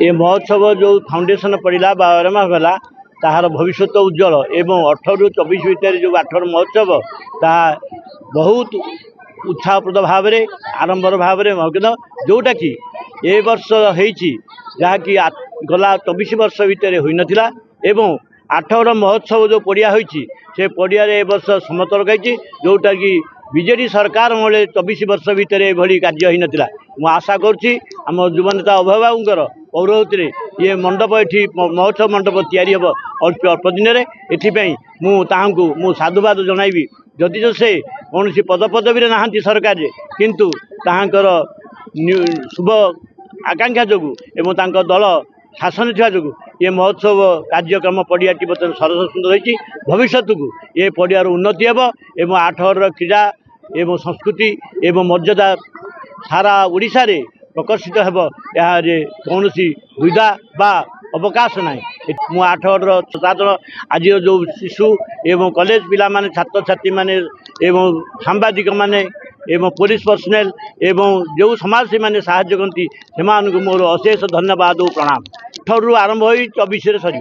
ए महोत्सव जो फाउंडेशन पड़ा आरंभ होगा ताहार भविष्य उज्जवल एवं 18 ରୁ 24 भितर जो 18 महोत्सव ता बहुत उत्साहप्रद भाव में आरंभर भाव में जोटा कि ए वर्ष जहाँकि गला 24 वर्ष भितर हो नाला एवं 18 महोत्सव जो पड़िया होती से पड़िया ए वर्ष समतल गई जोटा कि बीजेडी सरकार मले 24 वर्ष भितर एभली कार्य हो नाला मु आशा करुँची आम युवनेता अभिभावक पौरोहित ये मंडप ये महोत्सव मंडप तैयारी हम अल्प दिन में मु साधुवाद जनइबी जदि जो से कौन पदपदवी ना सरकार किंतु ताहांकर शुभ आकांक्षा जो एवं दल शासन था जो ये महोत्सव कार्यक्रम पड़ियाटी बर्तमान सरस सुंदर होती भविष्य को ये पड़ियार उन्नति हे एवं 8 क्रीड़ा एवं संस्कृति एवं मर्यादा सारा ओडिशा रे प्रकर्षित हेब यार कौन सुविधा बा अवकाश ना मु 8 छात्र आज जो शिशु एवं कॉलेज पिला माने छात्र छात्री माने एवं सांबादिक माने एवं पुलिस पर्सनेल एवं जो समाजसेवी माने साहाय्य करती से मोर अशेष धन्यवाद और प्रणाम 18 ରୁ आरंभ हो 24 ରେ सरी।